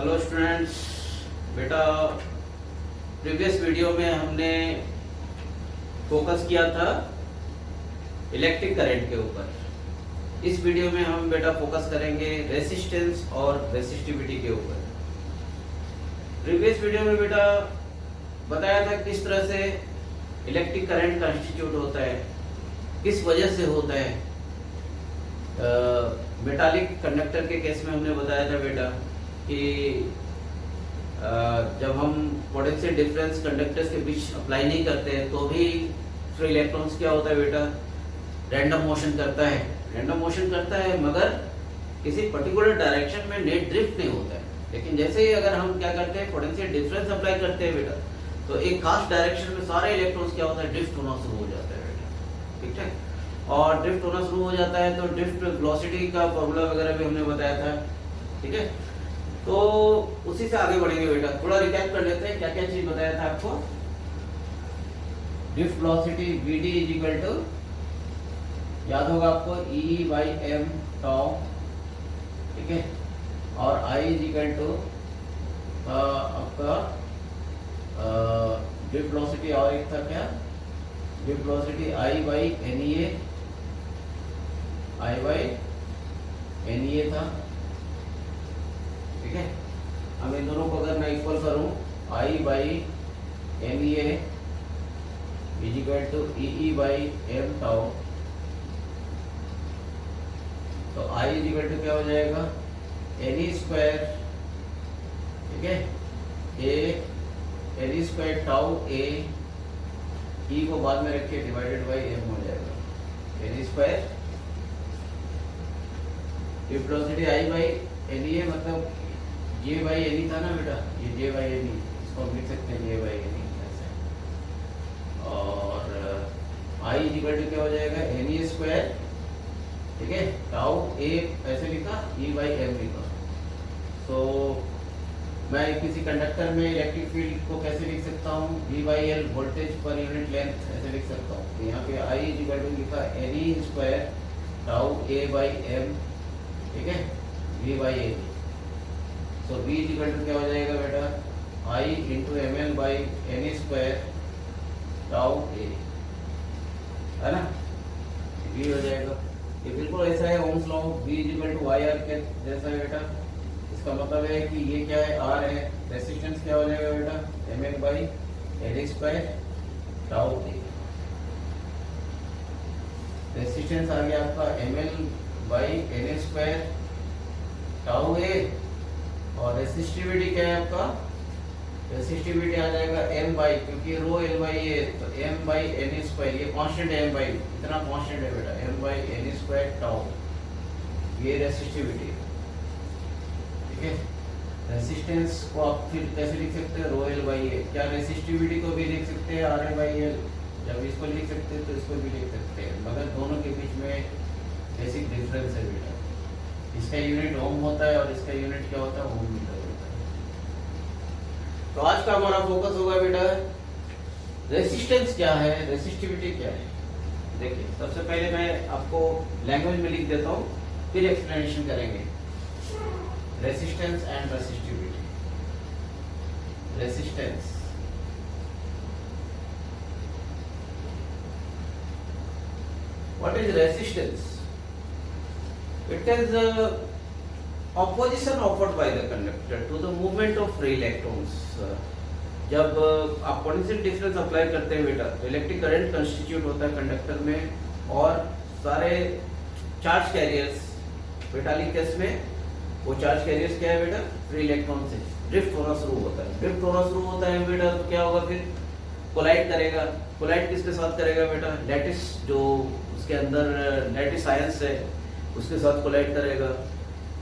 Hello students. बेटा previous video में हमने फोकस किया था इलेक्ट्रिक करंट के ऊपर। इस वीडियो में हम बेटा फोकस करेंगे रेसिस्टेंस और रेसिस्टिविटी के ऊपर। प्रीवियस वीडियो में बेटा बताया था किस तरह से इलेक्ट्रिक करंट कंस्टिट्यूट होता है, किस वजह से होता है। मेटालिक कंडक्टर के केस में हमने बताया था बेटा कि जब हम पोटेंशियल डिफरेंस कंडक्टर्स के बीच अप्लाई नहीं करते हैं तो भी फ्री इलेक्ट्रॉन्स क्या होता है बेटा, रैंडम मोशन करता है। रैंडम मोशन करता है मगर किसी पर्टिकुलर डायरेक्शन में नेट ड्रिफ्ट नहीं होता है। लेकिन जैसे ही अगर हम क्या करते हैं, पोटेंशियल डिफरेंस अप्लाई करते हैं बेटा, तो एक खास डायरेक्शन में सारे इलेक्ट्रॉन्स क्या होता है, ड्रिफ्ट होना शुरू हो जाता है बेटा। ठीक है, और ड्रिफ्ट होना शुरू हो जाता है तो ड्रिफ्ट वेलोसिटी का फॉर्मूला वगैरह भी हमने बताया था। ठीक है, तो उसी से आगे बढ़ेंगे बेटा। थोड़ा रिकैप कर लेते हैं क्या क्या चीज बताया था आपको। Drift velocity vd is equal to, याद होगा आपको, e बाई एम टाउ। ठीक है, और I इज इक्वल टू आपका ड्रिफ्ट वेलोसिटी, और एक था क्या, drift velocity I by NEA, I by NEA था। ठीक है, अब इन दोनों को अगर मैं इक्वल करूं, I by NEA is equal to EE by M tau, तो I इज इक्वल टू क्या हो जाएगा, NE स्क्वायर। ठीक है, NE square tau A, E को बाद में रखिए, डिवाइडेड बाई M हो जाएगा। NE square velocity I by NEA, मतलब J बाई NE था ना बेटा, ये J बाई NE, इसको हम लिख सकते हैं J बाई NE ऐसे। और I इज इक्वल टू क्या हो जाएगा, NE स्क्वायर। ठीक है, टाउ A ऐसे लिखा, E बाई M लिखा। तो मैं किसी कंडक्टर में इलेक्ट्रिक फील्ड को कैसे लिख सकता हूँ, V बाई L, वोल्टेज पर यूनिट लेंथ, ऐसे लिख सकता हूँ। तो यहाँ पे I इज इक्वल टू लिखा NE square tau A by M। ठीक है, V by A। So V is equal to क्या हो जाएगा बेटा, I into ML by NE square tau A, है ना, V हो जाएगा। ये बिल्कुल ऐसा है Ohm's law, V is equal to IR के जैसा है बेटा। इसका मतलब है कि ये क्या है, R है, रेसिस्टेंस क्या हो जाएगा बेटा, ML by NE square tau A। Resistance आ गया आपका ML by NE square tau A, और रेसिस्टिविटी क्या है आपका, रेसिस्टिविटी आ जाएगा M बाई, क्योंकि रो L बाई A, तो M बाई NE स्क्वायर, ये कांस्टेंट है, M बाई, इतना कांस्टेंट है बेटा, M by NE square tau, ये रेसिस्टिविटी है। ठीक है, रेसिस्टेंस को आप फिर कैसे लिख सकते हैं, रो L बाई A। क्या रेसिस्टिविटी को भी लिख सकते हैं RL बाई L, जब इसको लिख सकते हैं तो इसको भी लिख सकते हैं, मगर दोनों के बीच में बेसिक डिफरेंस है बेटा। इसका यूनिट ओम होता है और इसका यूनिट क्या होता है, ओम मीटर होता है। तो आज का हमारा फोकस होगा बेटा रेसिस्टेंस क्या है, रेसिस्टिविटी क्या है। देखिए, सबसे पहले मैं आपको लैंग्वेज में लिख देता हूँ, फिर एक्सप्लेनेशन करेंगे। Resistance and resistivity. Resistance, what is resistance? It is opposition offered by the conductor to the movement of free electrons. जब आप पोटेंशियल डिफरेंस अप्लाई करते हैं बेटा, तो इलेक्ट्रिक करंट कंस्टिट्यूट होता है कंडक्टर में, और सारे चार्ज कैरियर्स, मेटालिक केस में वो चार्ज कैरियर्स क्या है बेटा, फ्री इलेक्ट्रॉन से ड्रिफ्ट होना शुरू होता है। ड्रिफ्ट होना शुरू होता है बेटा तो क्या होगा, फिर कोलाइड करेगा। कोलाइड किसके साथ करेगा बेटा, लैटिस, जो उसके अंदर लैटिस आयंस है उसके साथ कोलाइड करेगा।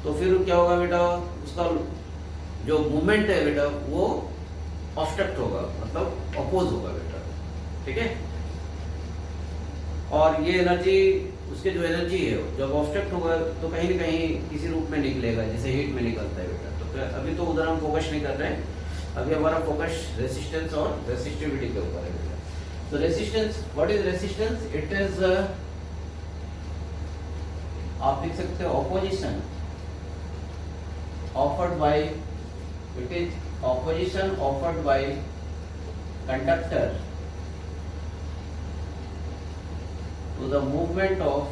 तो फिर क्या होगा बेटा, उसका जो मूवमेंट है बेटा वो ऑब्स्ट्रक्ट होगा, मतलब अपोज होगा बेटा। ठीक है, और ये एनर्जी, उसके जो एनर्जी है जब ऑब्स्ट्रक्ट होगा तो कहीं ना कहीं किसी रूप में निकलेगा, जैसे हीट में निकलता है बेटा। तो अभी तो उधर हम फोकस नहीं कर रहे हैं, अभी हमारा फोकस रेसिस्टेंस और रेसिस्टिविटी के ऊपर है बेटा। तो resistance, what is resistance, it is, आप लिख सकते हो opposition offered by It is opposition offered by conductor to the movement of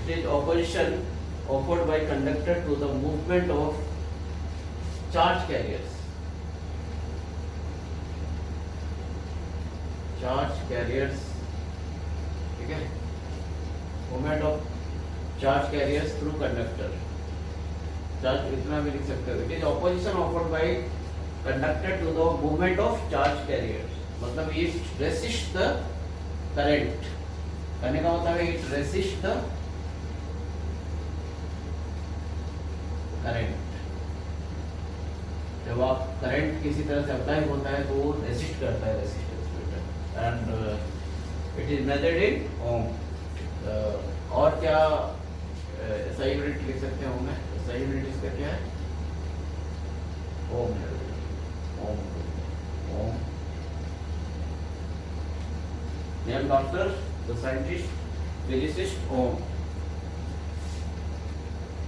it is opposition offered by conductor to the movement of charge carriers. ठीक है, movement of charge carriers through conductor. Charge इतना भी लिख सकते हो. It is opposition offered by conductor to the movement of charge carriers. मतलब it resist the current. करने का मतलब है इट रेसिस्ट द करंट. जब आप करंट किसी तरह से अप्लाई होता है तो वो रेसिस्ट करता है resistance meter. And it is measured in ohm. और क्या सही यूनिट लिख सकते हैं ओम में? सही यूनिट इसका क्या है? ओम है. Ohm ohm named after the scientist physicist Ohm.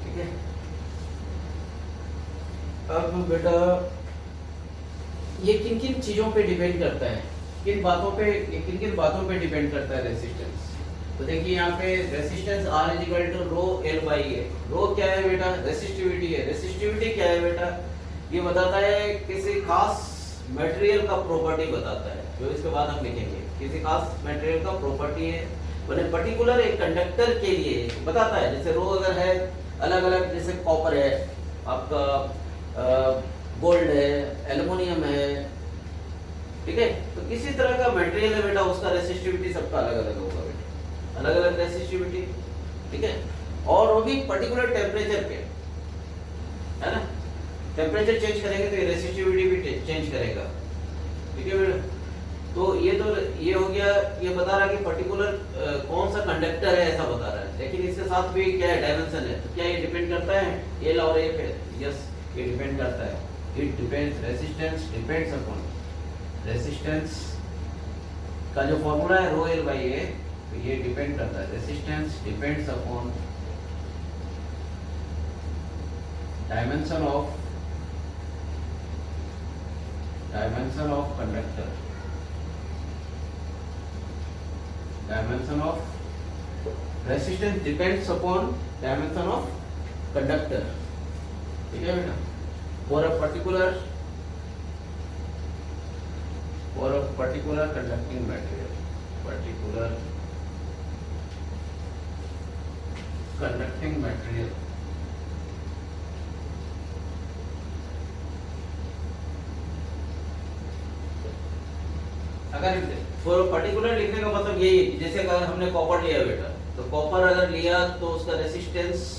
ठीक है. अब बेटा ये किन किन चीजों पे डिपेंड करता है, किन किन बातों पे डिपेंड करता है रेसिस्टेंस? तो देखिए यहाँ पे resistance R equal to rho L by A. Rho क्या है बेटा? रेसिस्टिविटी है. रेसिस्टिविटी क्या है बेटा? ये बताता है किसी खास मटेरियल का प्रॉपर्टी बताता है, जो इसके बाद हम लिखेंगे. किसी खास मटेरियल का प्रॉपर्टी है, मतलब पर्टिकुलर एक कंडक्टर के लिए बताता है. जैसे रो अगर है अलग अलग, जैसे कॉपर है, आपका गोल्ड है, एल्युमिनियम है, ठीक है. तो किसी तरह का मटेरियल है बेटा, उसका रेसिस्टिविटी सबका अलग अलग होगा बेटा, अलग अलग रेसिस्टिविटी. ठीक है. और वो भी पर्टिकुलर टेम्परेचर पे, है ना. टेम्परेचर चेंज करेंगे तो ये रेसिस्टिविटी भी चेंज करेगा. ठीक है बेटा. तो ये हो गया, ये बता रहा है कि पर्टिकुलर कौन सा कंडक्टर है ऐसा बता रहा है. लेकिन इसके साथ भी क्या है? डायमेंशन है. तो क्या ये डिपेंड करता है एल और ए पे? यस, ये डिपेंड करता है. It depends. Resistance depends upon. Resistance का जो फॉर्मूला है रो एल बाई ए, तो ये डिपेंड करता है. Resistance depends upon dimension of conductor. Dimension of resistance depends upon dimension of conductor. ठीक है बेटा. For a particular conducting material, अगर फॉर पर्टिकुलर लिखने का मतलब यही है. जैसे अगर हमने कॉपर लिया बेटा, तो कॉपर अगर लिया तो उसका रेसिस्टेंस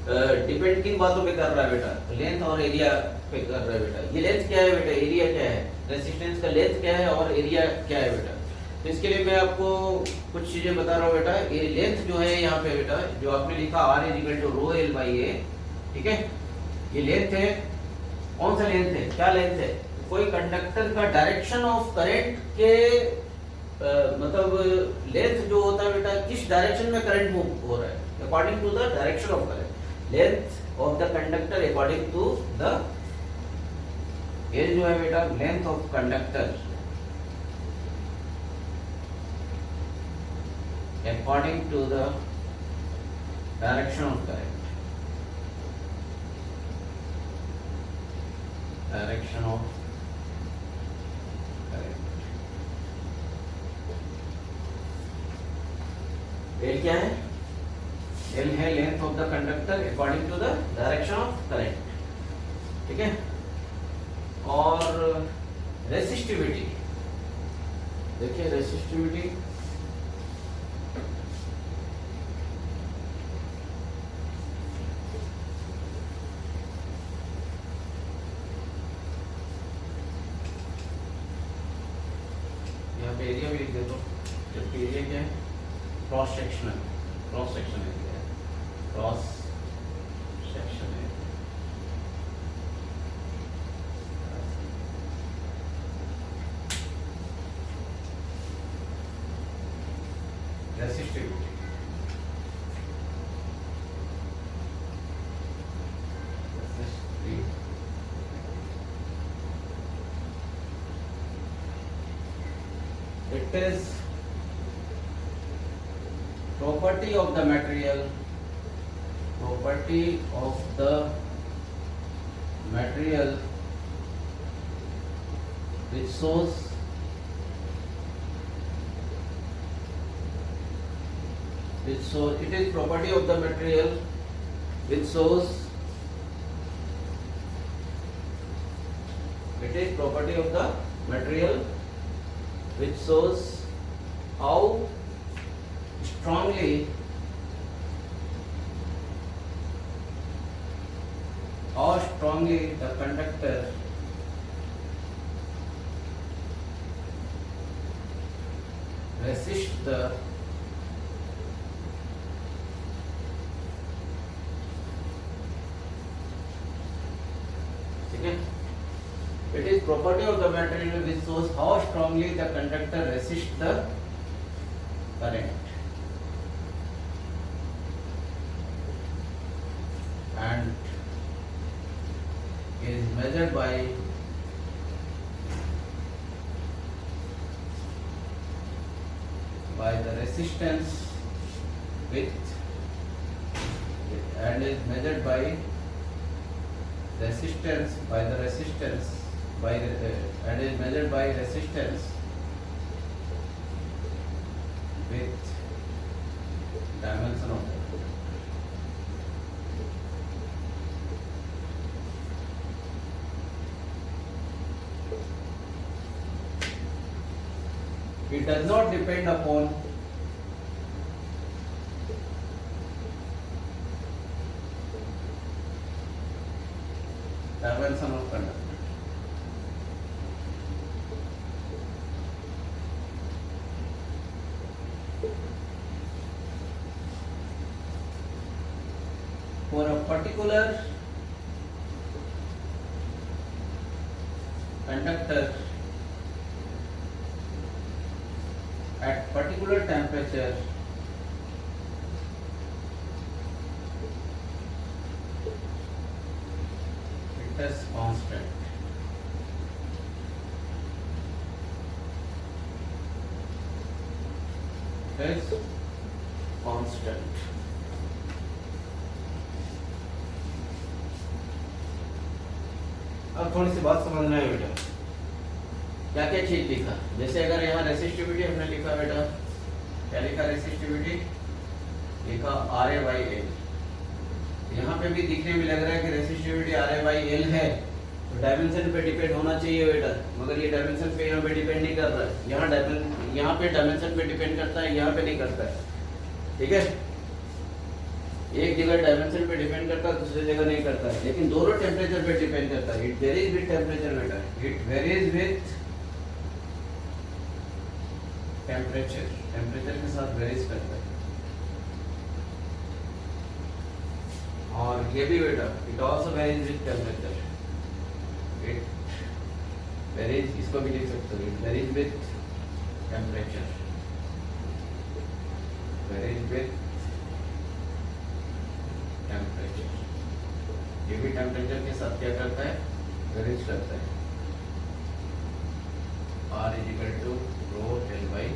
डिपेंड किन बातों पे कर रहा है बेटा? लेंथ और एरिया पे कर रहा है बेटा. ये लेंथ क्या है बेटा? एरिया क्या है? रेसिस्टेंस का लेंथ क्या है और एरिया क्या है बेटा? तो इसके लिए मैं आपको कुछ चीजें बता रहा हूँ बेटा. ये लेंथ जो है यहाँ पे बेटा, जो आपने लिखा R equal to rho L by A, ठीक है. ये लेंथ है. कौन सा लेंथ है? क्या लेंथ है? कोई कंडक्टर का डायरेक्शन ऑफ करंट के मतलब लेंथ जो होता है बेटा, किस डायरेक्शन में करंट मूव हो रहा है, according to the direction of current. Length of the conductor according to the L जो है बेटा, length of conductor according to the direction of current. Direction of current. L क्या है? L है length of the conductor according to the direction of current. ठीक है. और resistivity देखिए. रेसिस्टिविटी एरिया भी लिख दे दो. जबकि एरिया क्या है? क्रॉस सेक्शन एरिया है. क्रॉस सेक्शन है. resistivity. It is property of the material which shows it is property of the material which shows how strongly the conductor resists the it is property of the material which shows how strongly the conductor resists the current, and is measured by the resistance with and is measured by resistance with dimension of it. It does not depend upon dimension of conductor. For a particular conductor at particular temperature, it is constant. It is constant. अब थोड़ी सी बात समझना है बेटा, क्या क्या चीज लिखा। जैसे अगर यहाँ रेसिस्टिविटी हमने लिखा बेटा, क्या लिखा रेसिस्टिविटी, लिखा RA/L। यहाँ पे भी दिखने में लग रहा है कि रेसिस्टिविटी RA/L है, तो डायमेंशन पे डिपेंड होना चाहिए बेटा, मगर ये डायमेंशन पे यहाँ पे डिपेंड नहीं कर रहा है। यहाँ पे डायमेंशन पे डिपेंड करता है, यहाँ पे नहीं करता है। ठीक है, एक जगह डायमेंशन पे डिपेंड करता है, दूसरी जगह नहीं करता है, लेकिन दोनों टेम्परेचर पे डिपेंड करता है। इट वेरीज विद टेम्परेचर बेटा, इट वेरीज विद टेम्परेचर के साथ वेरीज करता है। और ये भी बेटा, it also varies with temperature, it varies, इसको भी लिख सकते हो, it varies with temperature, varies with temperature. ये भी टेम्परेचर के साथ क्या करता है, वेरीज करता है। R = ρ/L/,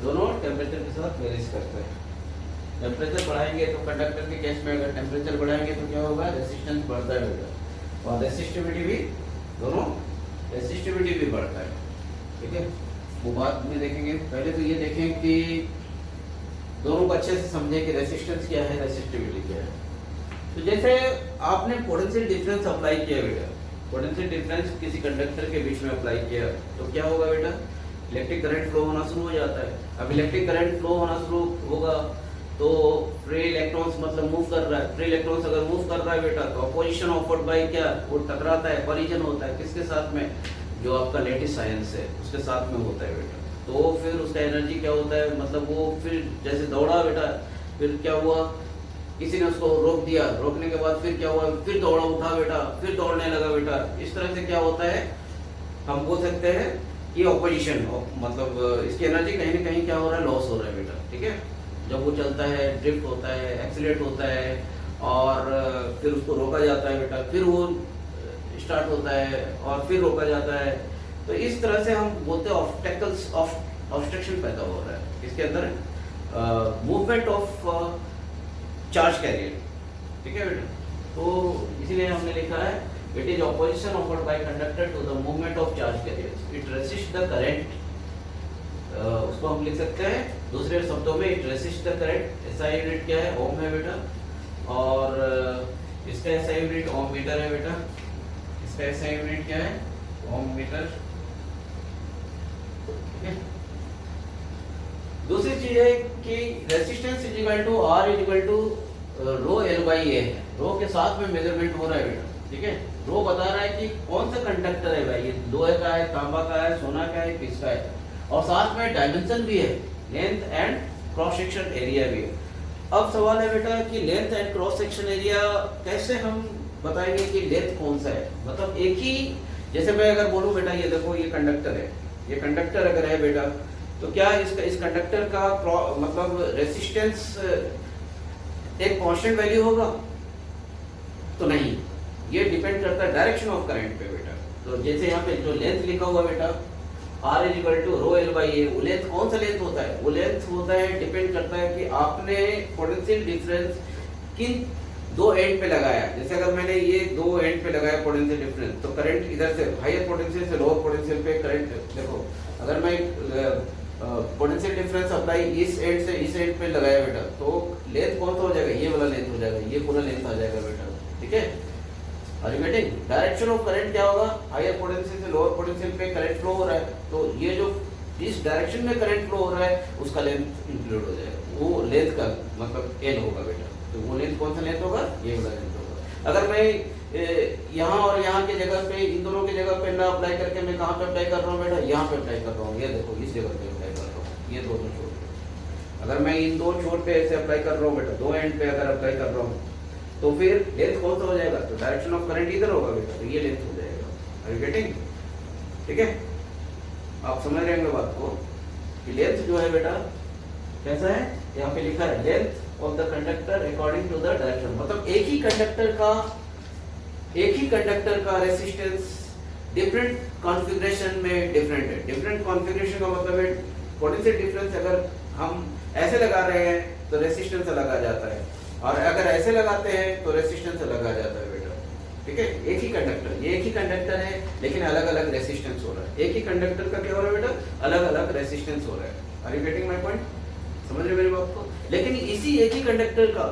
दोनों टेम्परेचर के साथ वेरीज करता है। टेम्परेचर बढ़ाएंगे तो कंडक्टर के केस में अगर टेम्परेचर बढ़ाएंगे तो क्या होगा, रेजिस्टेंस बढ़ता है बेटा, और रेसिस्टिविटी भी, दोनों रेसिस्टिविटी भी बढ़ता है। ठीक है, वो बाद में देखेंगे। पहले तो ये देखें कि दोनों को अच्छे से समझे कि रेसिस्टेंस क्या है, रेसिस्टिविटी क्या है। तो जैसे आपने पोटेंशियल डिफरेंस अप्लाई किया बेटा, पोटेंशियल डिफरेंस किसी कंडक्टर के बीच में अप्लाई किया, तो क्या होगा बेटा, इलेक्ट्रिक करंट फ्लो होना शुरू हो जाता है। अब इलेक्ट्रिक करंट फ्लो होना शुरू होगा तो फ्री इलेक्ट्रॉन्स मतलब मूव कर रहा है, फ्री इलेक्ट्रॉन्स अगर मूव कर रहा है बेटा, तो अपोजिशन ऑफर्ड बाय क्या, वो टकराता है, कोलिजन होता है, किसके साथ में, जो आपका लेटिस आयंस है उसके साथ में होता है बेटा। तो फिर उसका एनर्जी क्या होता है, मतलब वो फिर जैसे दौड़ा बेटा, फिर क्या हुआ, किसी ने उसको रोक दिया, रोकने के बाद फिर क्या हुआ, फिर दौड़ा उठा बेटा, फिर दौड़ने लगा बेटा। इस तरह से क्या होता है, हम बोल सकते हैं कि ऑपोजिशन, मतलब इसकी एनर्जी कहीं ना कहीं क्या हो रहा है, लॉस हो रहा है बेटा, ठीक है। जब वो चलता है, ड्रिफ्ट होता है, एक्सीलरेट होता है और फिर उसको रोका जाता है बेटा, फिर वो स्टार्ट होता है और फिर रोका जाता है। तो इस तरह से हम बोलते हैं ऑब्स्टेकल्स, ऑब्स्ट्रक्शन पैदा हो रहा है इसके अंदर, मूवमेंट ऑफ चार्ज कैरियर, ठीक है बेटा। तो इसीलिए हमने लिखा है it is opposition offered by conductor to the movement of charge carrier, it resist the current. उसको हम लिख सकते हैं दूसरे शब्दों में, it resist the current. SI unit क्या है, ओम है बेटा, और इसका एसआई यूनिट ओम मीटर है बेटा। इसका एसआई यूनिट क्या है, ओम मीटर, ठीक है। दूसरी चीज है कि resistance is equal to R is equal to rho L by A है। रो के साथ में मेजरमेंट हो रहा है बेटा, ठीक है। रो बता रहा है कि कौन सा कंडक्टर है भाई, ये लोहे का है, तांबा का है, सोना का है, किसका है, और साथ में डायमेंशन भी है, length and cross section area भी है। अब सवाल है बेटा कि length and cross section area कैसे हम बताएंगे कि लेंथ कौन सा है, मतलब एक ही, जैसे मैं अगर बोलूं बेटा ये देखो ये कंडक्टर है, ये कंडक्टर अगर है बेटा, तो क्या इसका, इस कंडक्टर का मतलब रेसिस्टेंस एक कांस्टेंट वैल्यू होगा? तो नहीं, ये डिपेंड करता है डायरेक्शन ऑफ करंट पे बेटा। तो जैसे यहाँ पे जो लेंथ लिखा हुआ बेटा R is equal to rho L by A, वो लेंथ कौन सा लेंथ होता है, वो लेंथ होता है, डिपेंड करता है कि आपने पोटेंशियल डिफरेंस किन दो एंड पे लगाया। जैसे अगर मैंने ये दो एंड पे लगाया पोटेंशियल डिफरेंस, तो करंट इधर से हायर पोटेंशियल से लोअर पोटेंशियल पे करंट, देखो अगर मैं पोटेंशियल डिफरेंस अप्लाई इस एंड से इस एंड पे लगाया बेटा, तो लेंथ कौन सा हो जाएगा, ये वाला लेंथ हो जाएगा, ये पूरा लेंथ आ जाएगा बेटा, ठीक है। Are you getting? Direction of current क्या होगा, हायर पोटेंशियल से लोअर पोटेंशियल पे करंट फ्लो हो रहा है, तो ये जो इस डायरेक्शन में करंट फ्लो हो रहा है उसका लेंथ इंक्लूड हो जाएगा, वो लेंथ का मतलब एल होगा बेटा। तो वो लेंथ कौन सा लेंथ होगा, ये वाला लेंथ होगा। अगर मैं यहाँ और यहाँ के जगह पे, इन दोनों की जगह पे ना अप्लाई करके मैं कहाँ पे अप्लाई कर रहा हूँ बेटा, यहाँ पे अप्लाई कर रहा हूँ, ये देखो इस जगह पे अप्लाई कर रहा हूँ, ये दोनों छोर पे। अगर मैं इन दो छोर पे ऐसे अप्लाई कर रहा हूँ बेटा, दो एंड पे अगर अप्लाई कर रहा हूँ, तो फिर लेंथ कौन सा हो जाएगा, तो डायरेक्शन ऑफ करंट इधर होगा बेटा, तो ये लेंथ हो जाएगा। Are you getting? ठीक है, आप समझ रहे होंगे बात को कि लेंथ जो है बेटा कैसा है, यहाँ पे लिखा है length of the conductor according to the direction, मतलब एक ही कंडक्टर का रेसिस्टेंस डिफरेंट कॉन्फ़िगरेशन में डिफरेंट है। डिफरेंट कॉन्फ़िगरेशन का मतलब है पोटेंशियल डिफरेंस अगर हम ऐसे लगा रहे हैं तो रेसिस्टेंस अलग आ जाता है, और अगर ऐसे लगाते हैं तो रेसिस्टेंस अलग आ जाता है बेटा, ठीक है। एक ही कंडक्टर, ये एक ही कंडक्टर है लेकिन अलग अलग रेसिस्टेंस हो रहा है। एक ही कंडक्टर का क्या हो रहा है बेटा, अलग अलग रेसिस्टेंस हो रहा है। Are you getting my point? समझ रहे मेरी बात को? लेकिन इसी एक ही कंडक्टर का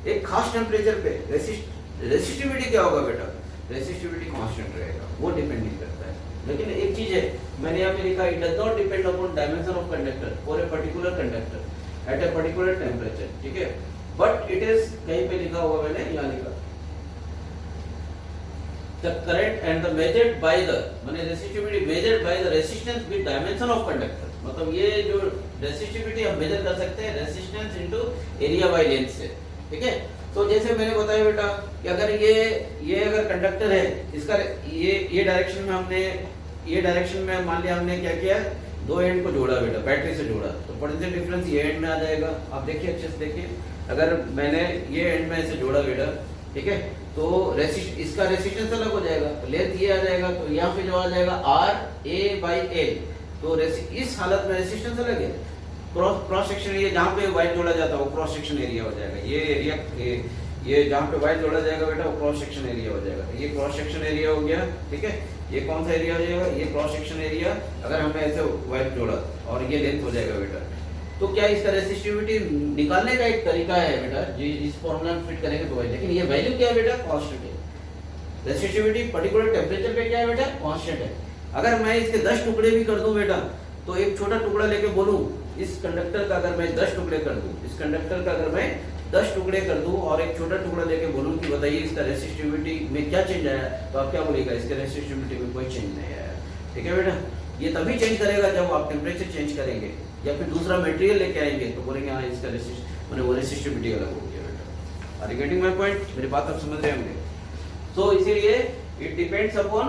एक खास टेम्परेचर पे रेसिस्टिविटी क्या होगा बेटा, रेसिस्टिविटी कांस्टेंट रहेगा, वो डिपेंड नहीं करता है। लेकिन एक चीज है, मैंने यहाँ पे लिखा it does not depend upon dimension of conductor for a particular conductor at a particular temperature, ठीक है। बट इट इज, कहीं पे लिखा हुआ मैंने, यहाँ लिखा the current and the measured by the, माने resistivity measured by the resistance with dimension of conductor, मतलब ये जो रेसिस्टिविटी हम मेजर कर सकते हैं resistance into area by length से, ठीक है। तो जैसे मैंने बताया बेटा कि अगर ये अगर कंडक्टर है, इसका ये डायरेक्शन में हमने, ये डायरेक्शन में मान लिया हमने क्या किया, दो एंड को जोड़ा बेटा, बैटरी से जोड़ा, तो पोटेंशियल डिफरेंस ये एंड में आ जाएगा। आप देखिए अच्छे से देखिए, अगर मैंने ये एंड में ऐसे जोड़ा बेटा, ठीक है, तो इसका रेसिस्टेंस अलग हो जाएगा, तो लेंथ ये आ जाएगा, तो यहाँ पे जो आ जाएगा आर ए बाई एल, तो इस हालत में रेसिस्टेंस अलग है। क्रॉस सेक्शन एरिया जहाँ पे वायर जोड़ा जाता है वो क्रॉस सेक्शन एरिया हो जाएगा, ये एरिया ये जहाँ पे वायर जोड़ा जाएगा बेटा वो क्रॉस सेक्शन एरिया हो जाएगा। तो ये क्रॉस सेक्शन एरिया हो गया, ठीक है। ये कौन सा एरिया हो जाएगा, ये क्रॉस सेक्शन एरिया, अगर हमने ऐसे वायर जोड़ा, और ये लेंथ हो जाएगा बेटा। तो क्या इसका रेसिस्टिविटी निकालने का एक तरीका है बेटा, जी इस फॉर्मूला में फिट करेंगे तो, लेकिन ये वैल्यू क्या है बेटा, कांस्टेंट है। रेसिस्टिविटी पर्टिकुलर टेम्परेचर पे क्या है बेटा, कांस्टेंट है। अगर मैं इसके 10 टुकड़े भी कर दूं बेटा, तो एक छोटा टुकड़ा लेके बोलूं इस कंडक्टर का अगर मैं 10 टुकड़े कर दूं, इस कंडक्टर का अगर मैं 10 टुकड़े कर दूं और एक छोटा टुकड़ा लेके बोलूं कि बताइए इसका रेसिस्टिविटी में क्या चेंज आया, तो आप क्या बोलेगा, इसके रेसिस्टिविटी में कोई चेंज नहीं आया, ठीक है बेटा। ये तभी चेंज करेगा जब आप टेम्परेचर चेंज करेंगे या फिर दूसरा मटेरियल लेके आएंगे, तो बोलेंगे हाँ इसका रेसिस्टिविटी अलग हो गया बेटा। Are you getting my point? मेरी बात आप समझ रहे होंगे। तो इसीलिए इट डिपेंड्स अपॉन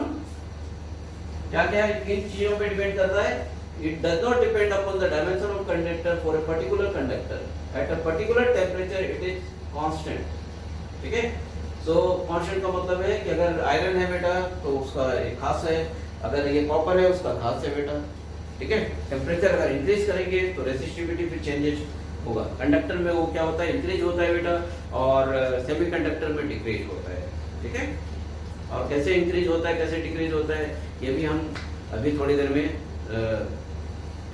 क्या क्या किन चीजों पे डिपेंड कर रहा है? It does not depend upon the dimension of conductor for a particular conductor at a particular temperature, it is constant. ठीक है, सो कांस्टेंट का मतलब है कि अगर आयरन है बेटा तो उसका एक खास है, अगर ये कॉपर है उसका खास है बेटा। ठीक है, टेम्परेचर अगर इंक्रीज करेंगे तो रेसिस्टिविटी फिर चेंजेस होगा। कंडक्टर में वो क्या होता है, इंक्रीज होता है बेटा, और सेमीकंडक्टर में डिक्रीज होता है। ठीक है, और कैसे इंक्रीज होता है कैसे डिक्रीज होता है ये भी हम अभी थोड़ी देर में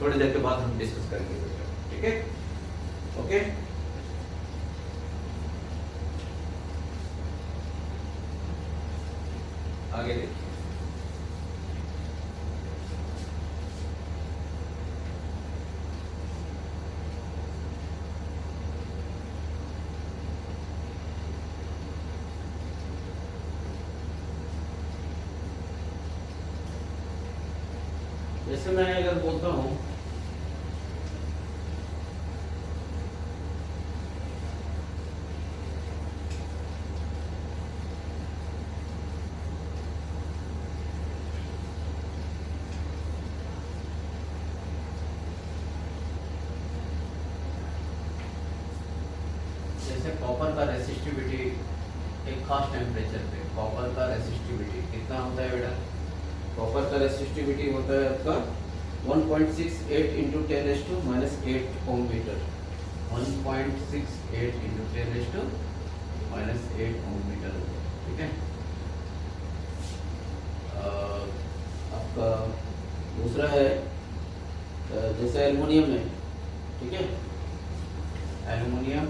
थोड़ी देर के बाद हम डिस्कस करेंगे बेटा। ठीक है, ओके। आगे देखिए, जैसे मैं अगर बोलता हूं जैसे कॉपर का रेसिस्टिविटी एक खास टेम्परेचर पे, कॉपर का रेसिस्टिविटी कितना होता है बेटा? कॉपर का रेसिस्टिविटी होता है आपका 1.68 इंटू 10⁻⁸ ओम मीटर। 1.68 इंटू 10⁻⁸ ओम मीटर। ठीक है, आपका दूसरा है जैसे एल्युमिनियम है। ठीक है, एल्युमिनियम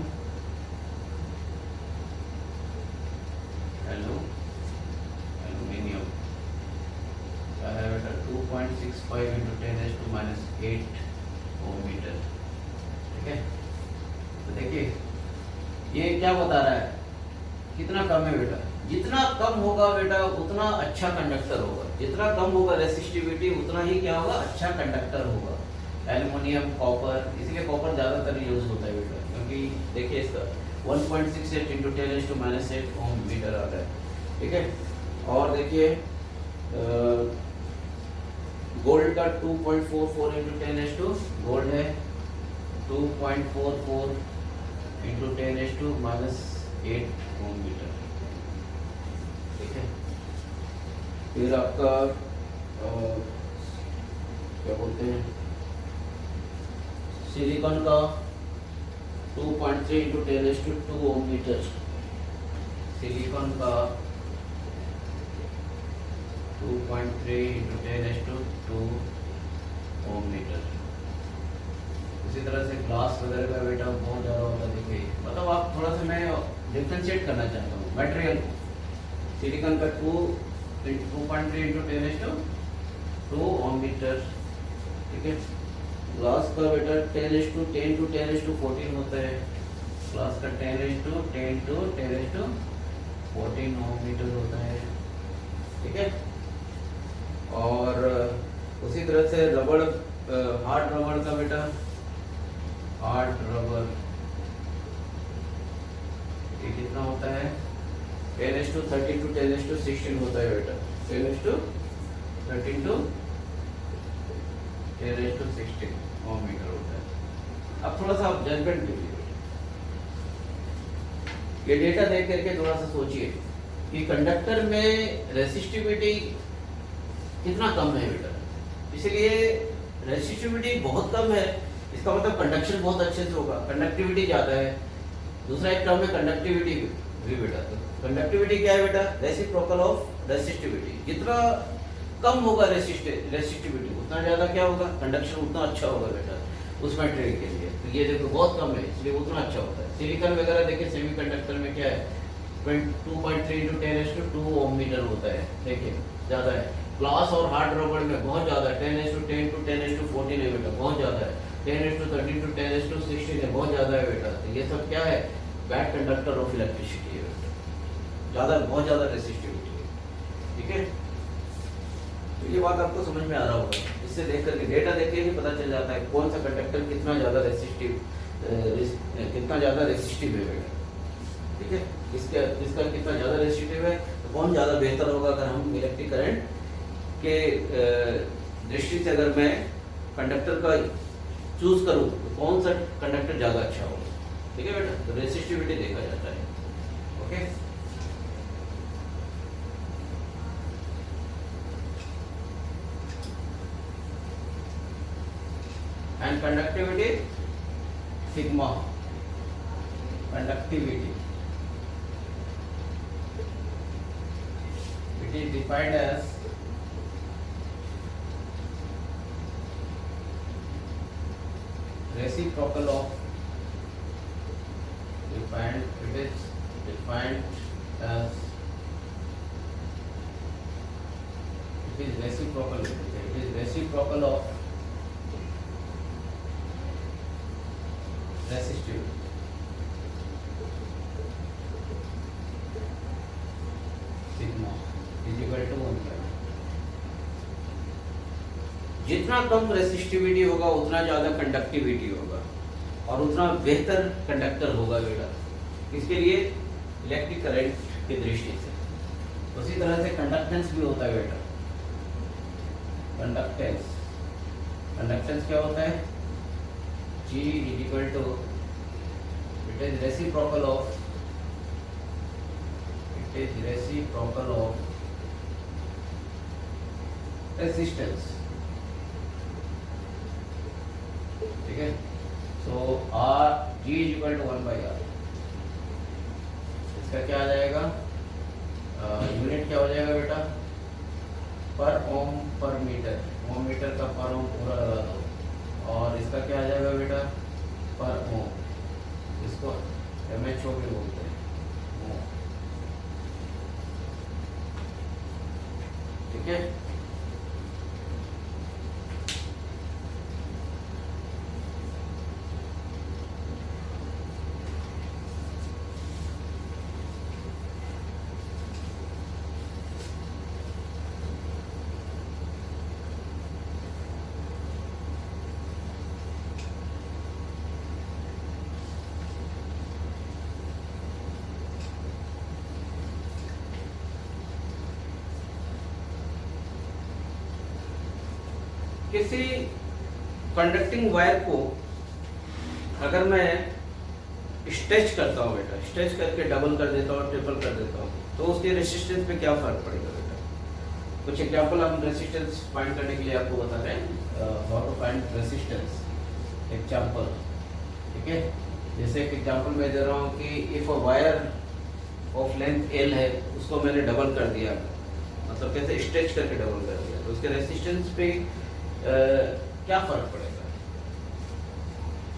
एल्युमिनियम क्या है बेटा? 2.65 इंटू 10⁻⁸ ओम मीटर। ठीक है, तो देखिए ये क्या बता रहा है, कितना कम है बेटा? जितना कम होगा बेटा उतना अच्छा कंडक्टर होगा, जितना कम होगा रेसिस्टिविटी उतना ही क्या होगा, अच्छा कंडक्टर होगा। एल्युमिनियम, कॉपर, इसलिए कॉपर ज़्यादातर यूज होता है बेटा, क्योंकि देखिए इसका 1.68 इंटू 10⁻⁸ ओम मीटर आ रहा है। ठीक है, और देखिए गोल्ड का 2.44 इंटू 10⁻, गोल्ड है 2.44 इंटू 10⁻⁸ ओम मीटर। ठीक है, फिर आपका क्या बोलते हैं, सिलिकॉन का 2.3 इंटू 10⁻² ओम मीटर। सिलिकॉन का 2.3 इंटू 10⁻² ओम मीटर। इसी तरह से ग्लास वगैरह का बेटा बहुत ज़्यादा होता है। देखिए मतलब आप थोड़ा सा मैं डिफ्रेंशिएट करना चाहता हूँ मटेरियल को। सिलिकॉन का 2.3 इंटू 10⁻² ओम मीटर। ठीक है, ग्लास का बेटा 10 टू 10⁻14 होता है। ग्लास का 10 टू 10⁻14 ओम मीटर होता है। ठीक है, और उसी तरह से रबड़, हार्ड रबड़ का बेटा, हार्ड रबर ये कितना होता है? 10⁻13 टू 10⁻16 होता है बेटा। 10⁻13 टू 10⁻16 ओम मीटर होता है। अब थोड़ा सा आप जजमेंट कीजिए, ये डेटा देख करके थोड़ा सा सोचिए कि कंडक्टर में रेसिस्टिविटी कितना कम है बेटा। इसलिए रेसिस्टिविटी बहुत कम है, इसका मतलब कंडक्शन बहुत अच्छे से होगा, कंडक्टिविटी ज़्यादा है। दूसरा एक टर्म है कंडक्टिविटी भी बेटा। तो कंडक्टिविटी क्या है बेटा? Reciprocal of resistivity. जितना कम होगा रेसिस्टिविटी उतना ज़्यादा क्या होगा, कंडक्शन उतना अच्छा होगा बेटा उस मटेरियल के लिए। तो ये देखो बहुत कम है इसलिए उतना अच्छा होता है। सिलिकॉन वगैरह देखिए सेमीकंडक्टर में क्या है, 2.3 इंटू 10⁻² ओम मीटर होता है। देखिए ज़्यादा है। ग्लास और हार्ड रबड़ में बहुत ज़्यादा है, 10⁻10 टू 10⁻14 है बेटा, बहुत ज़्यादा है। 10⁻13 टू 10⁻16 है, बहुत ज़्यादा है बेटा। तो ये सब क्या है, बैड कंडक्टर ऑफ इलेक्ट्रिसिटी है बेटा, ज़्यादा बहुत ज़्यादा रेसिस्टिविटी है। ठीक है, तो ये बात आपको समझ में आ रहा होगा। इससे देख करके डेटा देख के ही पता चल जाता है कौन सा कंडक्टर कितना ज़्यादा रेसिस्टिव है बेटा। ठीक है, इसका कितना ज़्यादा रेसिस्टिव है तो कौन ज़्यादा बेहतर होगा अगर हम इलेक्ट्रिक करंट के दृष्टि से अगर मैं कंडक्टर का चूज करूं तो कौन सा कंडक्टर ज़्यादा अच्छा होगा, ठीक है बेटा। तो रेसिस्टिविटी देखा जाता है, okay. And conductivity sigma, conductivity it is defined as reciprocal of it is defined as it is reciprocal of resistivity, sigma is equal to 1 by। जितना कम रेसिस्टिविटी होगा उतना ज़्यादा कंडक्टिविटी होगा और उतना बेहतर कंडक्टर होगा बेटा। इसके लिए इलेक्ट्रिक करंट की दृष्टि से उसी तरह से कंडक्टेंस भी होता है बेटा। कंडक्टेंस क्या होता है? G is equal to it is reciprocal of resistance, ठीक है। सो R G is equal to 1 by R। इसका क्या आ जाएगा? यूनिट क्या हो जाएगा बेटा? पर ओम पर मीटर, ओम मीटर का पर ओम पूरा लगा दो और इसका क्या आ जाएगा बेटा? पर ओम, इसको MHO भी बोलते हैं, ओम, ठीक है। किसी कंडक्टिंग वायर को अगर मैं स्ट्रेच करता हूँ बेटा, स्ट्रेच करके डबल कर देता हूँ, ट्रिपल कर देता हूँ, तो उसके रेसिस्टेंस पे क्या फर्क पड़ेगा बेटा? कुछ एग्जांपल हम रेसिस्टेंस फाइंड करने के लिए आपको बता रहे हैं, how to find resistance example, ठीक है। जैसे एक एग्जांपल मैं दे रहा हूँ कि if a wire of length L है, उसको मैंने डबल कर दिया, मतलब कैसे स्ट्रेच करके डबल कर दिया, तो उसके रेसिस्टेंस पे क्या फर्क पड़ेगा,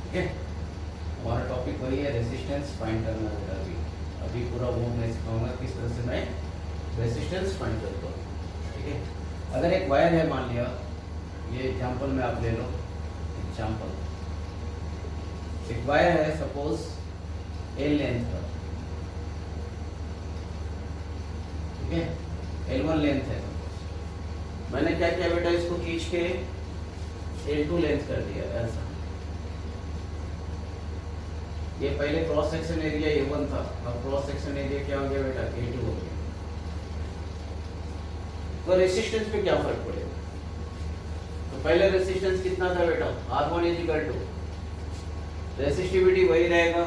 ठीक है। हमारा टॉपिक वही है, रेसिस्टेंस फाइंड करना होगा। अभी पूरा वो मैं सिखाऊंगा किस तरह से मैं रेसिस्टेंस फाइंड करता हूँ, ठीक है। अगर एक वायर है, मान लिया ये एग्जांपल में आप ले लो, एग्जांपल एक वायर है सपोज L लेंथ का, ठीक है, L1 लेंथ है। मैंने क्या किया बेटा, इसको खींच के L2 लेंथ कर दिया ऐसा। ये पहले क्रॉस सेक्शन एरिया A1 था, अब क्रॉस सेक्शन एरिया क्या हो गया बेटा? A2 हो गया। तो रेसिस्टेंस पे क्या फर्क पड़ेगा? तो पहले रेसिस्टेंस कितना था बेटा? R1 is equal to, resistivity वही रहेगा,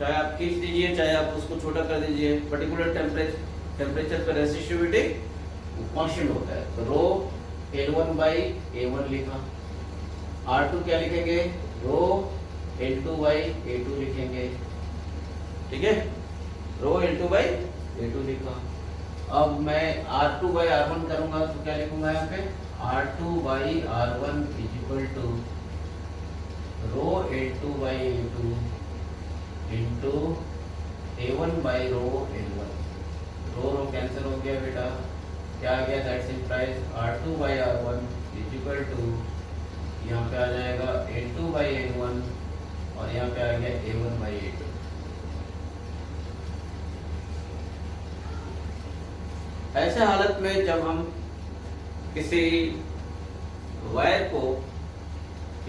चाहे आप खींच दीजिए चाहे आप उसको छोटा कर दीजिए, पर्टिकुलर टेम्परेचर पर रेसिस्टिविटी कांस्टेंट होता है। तो रो L1 बाई A1 लिखा, R2 क्या लिखेंगे? रो L2 बाई A2 लिखेंगे, ठीक है, रो L2 बाई A2 लिखा। अब मैं R2 बाई R1 करूंगा तो क्या लिखूंगा यहाँ पे? R2 by R1 is equal to rho L2 by A2 into A1 by rho L1। Rho cancel हो गया बेटा, क्या आ गया? That's implies R2 by R1 is equal to, यहाँ पे आ जाएगा L2 बाई L1 और यहाँ पे आ गया A1 बाई A2। ऐसे हालत में जब हम किसी वायर को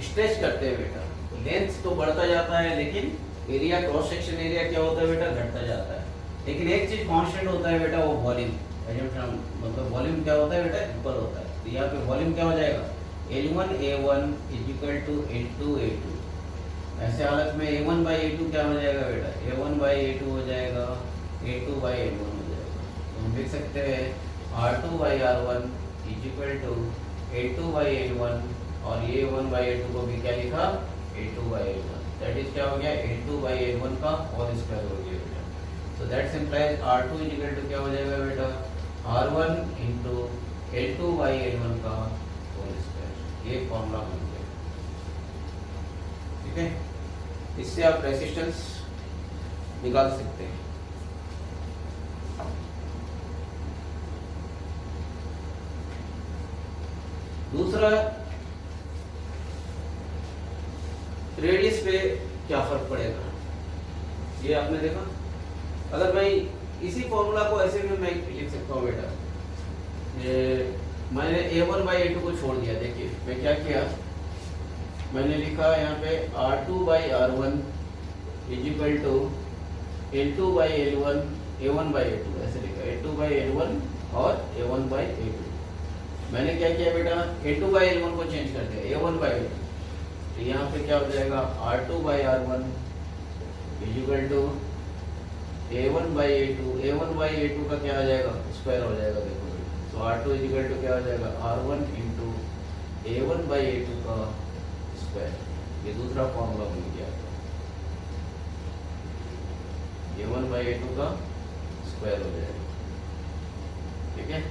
स्ट्रेच करते हैं बेटा, तो लेंथ तो बढ़ता जाता है लेकिन एरिया, क्रॉस सेक्शन एरिया क्या होता है बेटा? घटता जाता है। लेकिन एक चीज कांस्टेंट होता है बेटा, वो वॉल्यूम। एजम्पशन मतलब वॉल्यूम क्या होता है बेटा, इक्वल होता है। तो यहाँ पे वॉल्यूम क्या हो जाएगा, L1A1 is equal to L2A2। ऐसे हालत में A1/A2 क्या हो जाएगा बेटा, A1/A2 हो जाएगा, A2/L1 हो जाएगा। तो हम लिख सकते हैं R2/R1 is equal to A2/L1, और ये A1/A2 को भी क्या लिखा, A2/L1। दैट इज क्या हो गया, A2/L1 का होल स्क्वायर हो गया बेटा। So that simplifies R2 is equal to क्या हो जाएगा बेटा, R1 इंटू L2/L1 का होल स्क्वायर। ये फॉर्मूला बन गया, ठीक है। इससे आप रेजिस्टेंस निकाल सकते हैं। दूसरा, रेडियस पे क्या फर्क पड़ेगा, ये आपने देखा। अगर मैं इसी फॉर्मूला को ऐसे भी मैं लिख सकता हूँ बेटा, ये मैंने A1/A2 को छोड़ दिया। देखिए मैं क्या किया, मैंने लिखा यहाँ पे R2/R1 is equal to L2/L1 A1/A2, ऐसे लिखा A2/L1 और A1/A2। मैंने क्या किया बेटा, A2/L1 को चेंज कर दिया A1/A2। तो यहाँ पे क्या हो जाएगा, R2/R1 is equal to A1/A2। A1/A2 का क्या आ जाएगा, स्क्वायर हो जाएगा। देखो तो R2 इज इक्वल टू क्या हो जाएगा, R1 इंटू A1/A2 का स्क्वायर। ये दूसरा फॉर्मूला बन गया, A1/A2 का स्क्वायर हो जाएगा, ठीक है।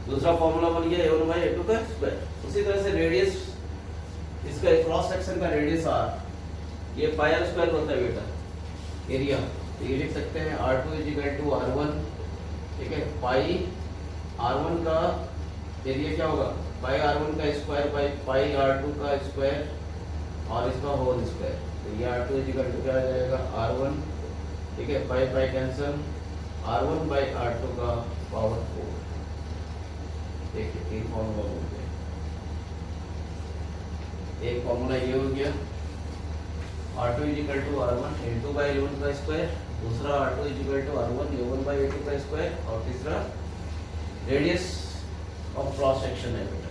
दूसरा फॉर्मूला बन गया A1/A2 का स्क्वायर। उसी तरह से रेडियस, इसका क्रॉस सेक्शन का रेडियस R, ये पाई R स्क्वायर होता है बेटा, एरिया। तो ये लिख सकते हैं R2 is equal to R1, ठीक है। पाई R1 का एरिया क्या होगा, पाई R1 का स्क्वायर बाई पाई R2 का स्क्वायर और इसका होल स्क्वायर। तो ये R2 इज इक्वल टू क्या आ जाएगा, R1, ठीक है। पाई पाई कैंसिल, R1/R2 का पावर 4। देखिए तीन फॉर्मूला हो गया, एक फॉर्मूला ये हो गया R2 is equal to R1 L2/L1 का स्क्वायर, दूसरा R2 is equal to R1 A1/A2 का स्क्वायर, और तीसरा रेडियस ऑफ क्रॉस सेक्शन है बेटा,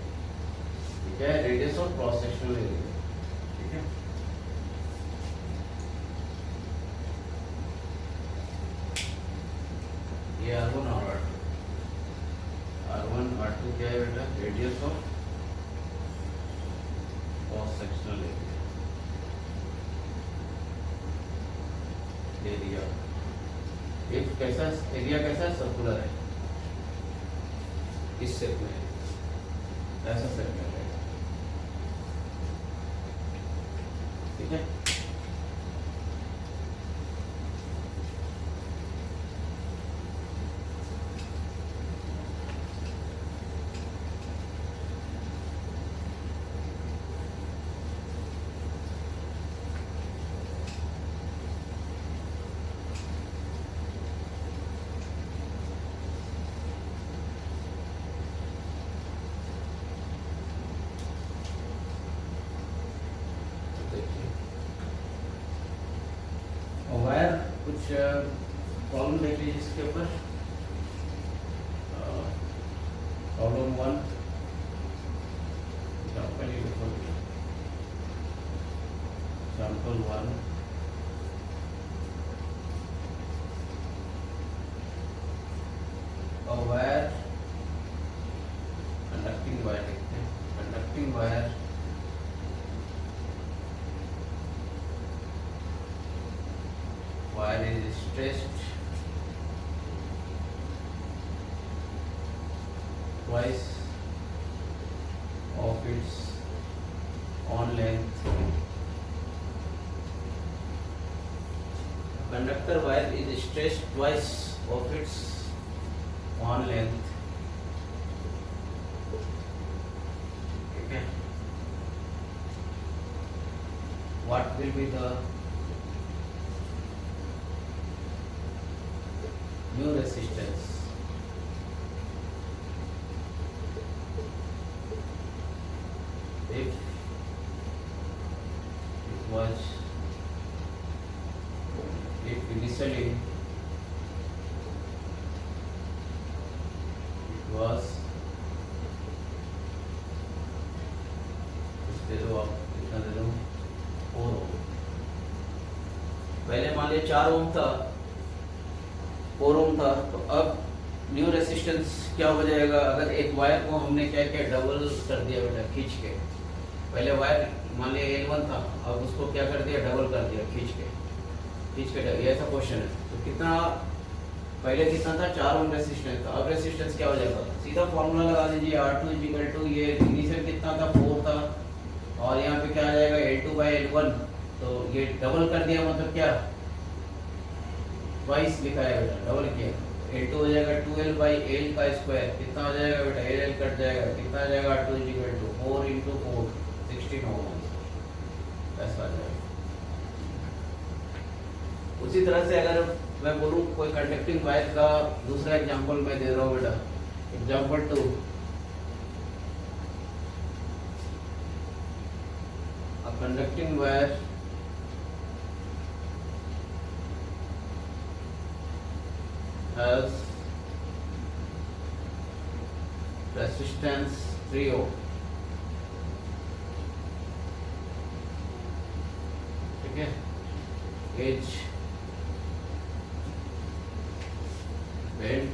ठीक है। Radius of cross sectional area, ठीक है। ये R1 और R2, R1 R2 क्या है बेटा, radius of cross sectional area. एक कैसा एरिया, कैसा सर्कुलर है, इस शेप में ऐसा सर्कल है, ठीक है। कुछ प्रॉब्लम देख लीजिए इसके ऊपर। Problem 1 example 1, wire, conducting wire लिखते हैं। Conducting wire is stressed twice of its own length. Conductor wire is stressed twice of its own length. Okay. What will be the new resistance if it was, if initially बस दे दो, आप कितना दे दो, 4 ओम। पहले मान लिया 4 ओम था, 4 ओम था, तो अब न्यू रेसिस्टेंस क्या हो जाएगा? अगर एक वायर को हमने क्या किया, डबल कर दिया बेटा खींच के। पहले वायर मान लिया L1 था, अब उसको क्या कर दिया, डबल कर दिया खींच के ये ऐसा क्वेश्चन है। तो कितना, पहले कितना था, 4 ओम रेसिस्टेंस था, अब रेसिस्टेंस क्या हो जाएगा? सीधा फॉर्मूला लगा दीजिए, R2 ये इनिशियल कितना था, 4 था, और यहाँ पे क्या आ जाएगा, L2/L1। तो ये डबल कर दिया, मतलब क्या, ट्वाइस लिखा है बेटा, डबल किया। L2 हो जाएगा 2L/L का स्क्वायर, कितना हो जाएगा बेटा, L कट जाएगा, कितना आ जाएगा, R2 4 × 4 16 ओम ऐसा आ जाएगा। उसी तरह से अगर मैं बोलूँ कोई कंडक्टिंग वायर का दूसरा एग्जांपल मैं दे रहा हूँ बेटा, example 2। A conducting wire has resistance 3 ohm, ठीक है, H bent,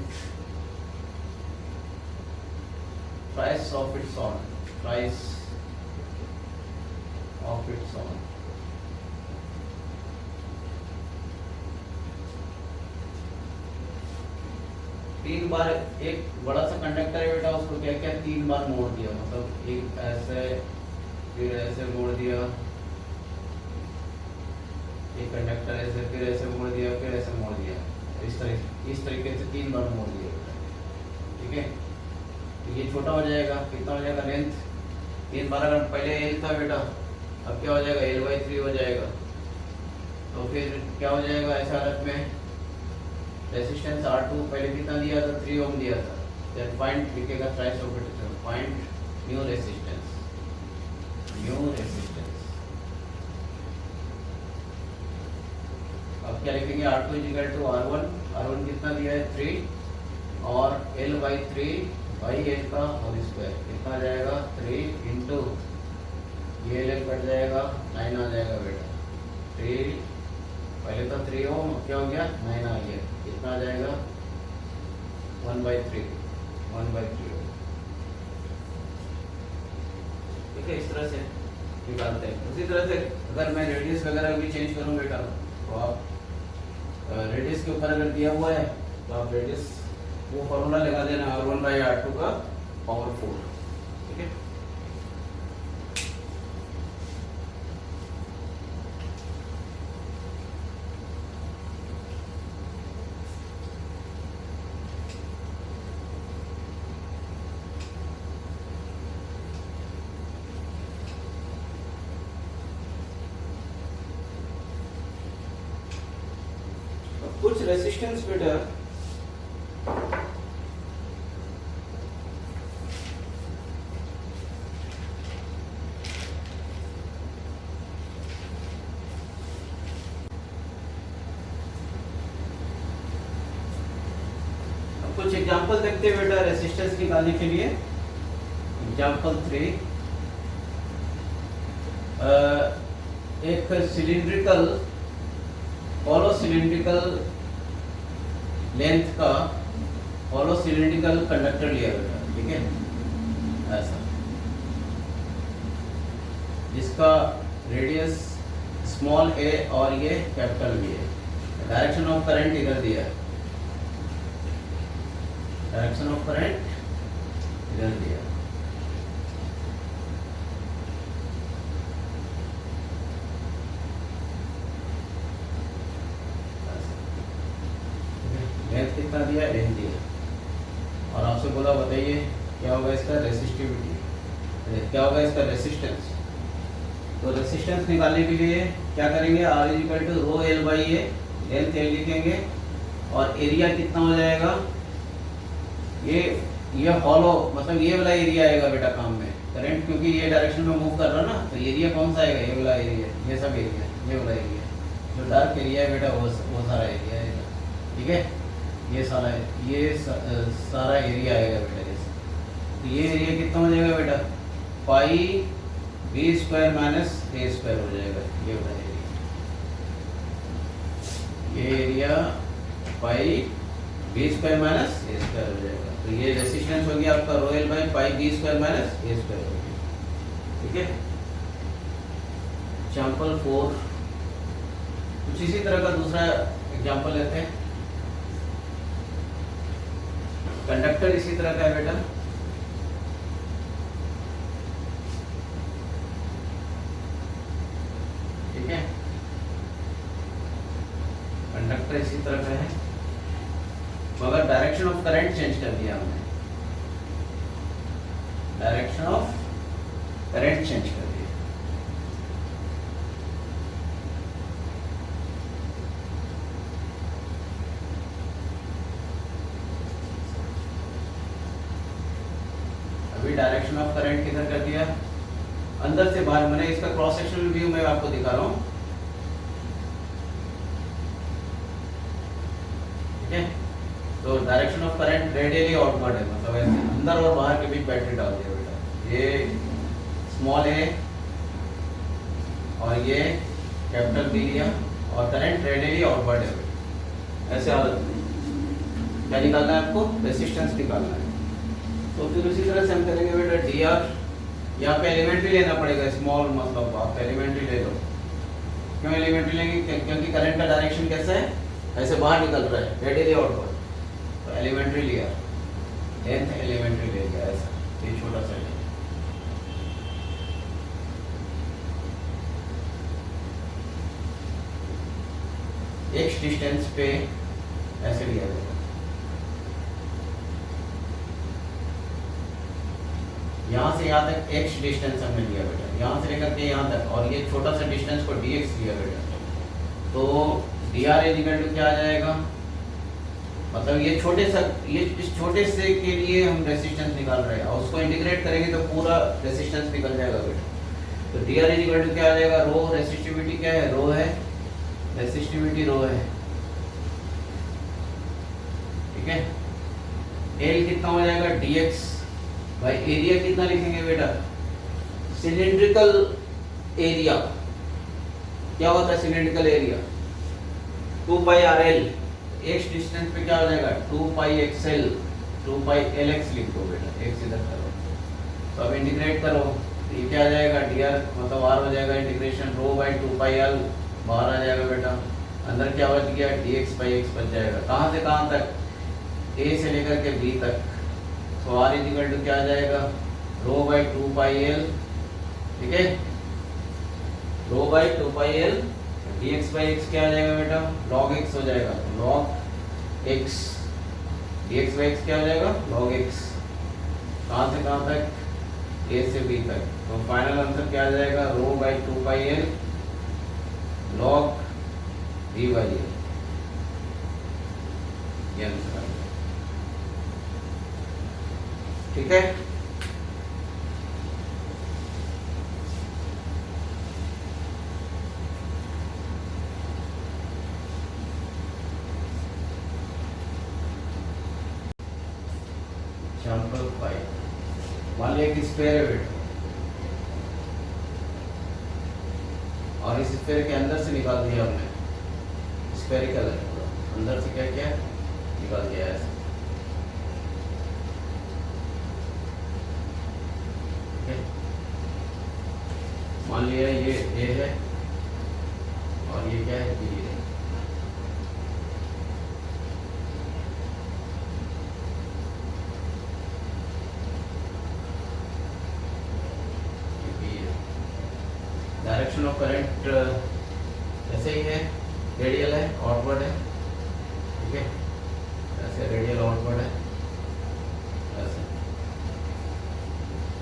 price of its own, price of its own। तीन बार, एक बड़ा सा कंडक्टर है बेटा, उसको क्या क्या 3 बार मोड़ दिया, मतलब एक ऐसे, फिर ऐसे मोड़ दिया, एक कंडक्टर ऐसे, फिर ऐसे मोड़ दिया, फिर ऐसे मोड़ दिया, इस तरीके से 3 बार मोड़ दिया बेटा, ठीक है। तो ये छोटा हो जाएगा, कितना हो जाएगा, लेंथ 3 बार, अगर पहले L था बेटा, अब क्या हो जाएगा, L/3 हो जाएगा। तो फिर क्या हो जाएगा ऐसा हालत में, रेसिस्टेंस R2 पहले कितना दिया था, 3 ओम दिया था, देन फाइंड लिखेगा thrice of it, find new resistance, अब क्या लिखेंगे, R2 = R1 कितना दिया है, 3, और L/3/L का होल स्क्वायर, कितना आ जाएगा, 3 इंटू ये L कट जाएगा, 9 आ जाएगा बेटा, 3 पहले तो 3 ओम, क्या हो गया, 9 आ गया, कितना आ जाएगा, 1/3 ओम, ठीक है। इस तरह से निकालते हैं। उसी तरह से अगर मैं रेडियस वगैरह भी चेंज करूँ बेटा, तो आप रेडियस के ऊपर अगर दिया हुआ है तो आप रेडियस वो फॉर्मूला लगा देना, R1/R2 का पावर 4, ठीक है। कुछ रेसिस्टेंस बेटा कुछ एग्जांपल देखते हैं बेटा रेसिस्टेंस निकालने के लिए। एग्जांपल 3, एक सिलिंड्रिकल, हॉलो सिलिंड्रिकल लेंथ का हॉलो सिलिंड्रिकल कंडक्टर लिया बेटा, ठीक है, ऐसा, जिसका रेडियस स्मॉल a और ये कैपिटल B है। डायरेक्शन ऑफ करंट इधर दिया है, डायरेक्शन ऑफ करंट इधर दिया, लेंथ कितना दिया, n दिया, और आपसे बोला बताइए क्या होगा इसका रेसिस्टिविटी, क्या होगा इसका रेसिस्टेंस। तो रेसिस्टेंस निकालने के लिए क्या करेंगे, R = ρL/A, लेंथ L लिखेंगे, और एरिया कितना हो जाएगा, ये हॉलो, मतलब ये वाला एरिया आएगा बेटा काम में, करंट क्योंकि ये डायरेक्शन में मूव कर रहा ना, तो एरिया कौन सा आएगा, ये वाला एरिया, ये सब एरिया, ये वाला एरिया, जो डार्क एरिया है बेटा वो सारा एरिया आएगा, ठीक है। ये सारा सारा एरिया आएगा बेटा जैसे, तो ये एरिया कितना हो जाएगा बेटा, pi b square minus a square हो जाएगा। ये होता है ये area pi b square minus a square हो जाएगा। तो ये रेसिस्टेंस हो गया आपका rho L by pi b square minus a square हो गया। ठीक है, एग्जाम्पल 4 कुछ इसी तरह का दूसरा एग्जाम्पल लेते हैं। कंडक्टर इसी तरह का है बेटा, ठीक है, कंडक्टर इसी तरह का है, मगर डायरेक्शन ऑफ करंट चेंज कर दिया हमने, डायरेक्शन ऑफ करंट चेंज कर दिया। अभी डायरेक्शन ऑफ करंट किधर कर दिया, अंदर से बाहर, मैंने इसका क्रॉस सेक्शनल व्यू मैं आपको दिखा रहा हूँ। ठीक है, तो direction of current radially outward है, मतलब ऐसे अंदर और बाहर के बीच बैटरी डाल दिया बेटा। ये स्मॉल ए और ये कैपिटल बी लिया और करंट रेडियली आउटवर्ड है बेटा। ऐसे हालत में क्या निकालना है आपको, रेसिस्टेंस निकालना है। तो फिर उसी तरह से हम करेंगे बेटा डी आर, यहाँ पे एलिमेंट्री लेना पड़ेगा, स्मॉल मतलब आप एलिमेंट्री ले लो। क्यों एलिमेंट्री लेंगे, क्योंकि करंट का डायरेक्शन कैसा है, ऐसे बाहर निकल रहा है रेडियली आउटवर्ड, तो एलिमेंट्री लिया, लेंथ एलिमेंट्री ले लिया, ऐसा ये छोटा सा है। एक्स डिस्टेंस पे ऐसे लिया जाएगा, यहाँ से यहाँ तक x डिस्टेंस हमने लिया बेटा, यहाँ से लेकर के यहाँ तक, और ये छोटा सा डिस्टेंस को dx लिया बेटा। तो dr इक्वल टू क्या आ जाएगा, मतलब ये छोटे सा, ये इस छोटे से के लिए हम रेसिस्टेंस निकाल रहे हैं और उसको इंटीग्रेट करेंगे तो पूरा रेसिस्टेंस निकल जाएगा बेटा। तो dr इक्वल टू क्या आ जाएगा, रो रेसिस्टिविटी क्या है, रो है, रेसिस्टिविटी रो है। ठीक है, L कितना हो जाएगा, dx भाई, एरिया कितना लिखेंगे बेटा, सिलिंड्रिकल एरिया क्या होता है, cylindrical area 2 pi r l, x distance पे क्या हो जाएगा 2 pi x l, 2 pi l x लिख दो बेटा, एक्स इधर करो, तो अब इंटीग्रेट करो, ये क्या आ जाएगा डी आर, मतलब आर हो जाएगा integration rho by 2 pi L, बाहर आ जाएगा बेटा, अंदर क्या बच गया डी एक्स बाई एक्स बच जाएगा। कहाँ से कहाँ तक, ए से लेकर के बी तक, तो आर इक्वल टू क्या आ जाएगा, रो बाई 2 पाई एल, ठीक है, rho by 2 pi l, dx by x क्या आ जाएगा बेटा, log x हो जाएगा, log x, dx by x क्या हो जाएगा, log x। कहाँ से कहाँ तक, a से b तक, तो फाइनल आंसर क्या आ जाएगा, rho by 2 pi l log d by l, ये आंसर आ गया। ठीक है, एग्जाम्पल 5, मान लिया कि स्फेयर है बेटा, और इस स्फेयर के अंदर से निकाल दिया हमने, स्फेरिकल है पूरा, अंदर से क्या क्या निकाल दिया ऐसे। मान लिया ये ए है और ये क्या है, बी है। डायरेक्शन ऑफ करंट ऐसे ही है, रेडियल है, आउटवर्ड है, ठीक है, ऐसे रेडियल आउटवर्ड है, ऐसे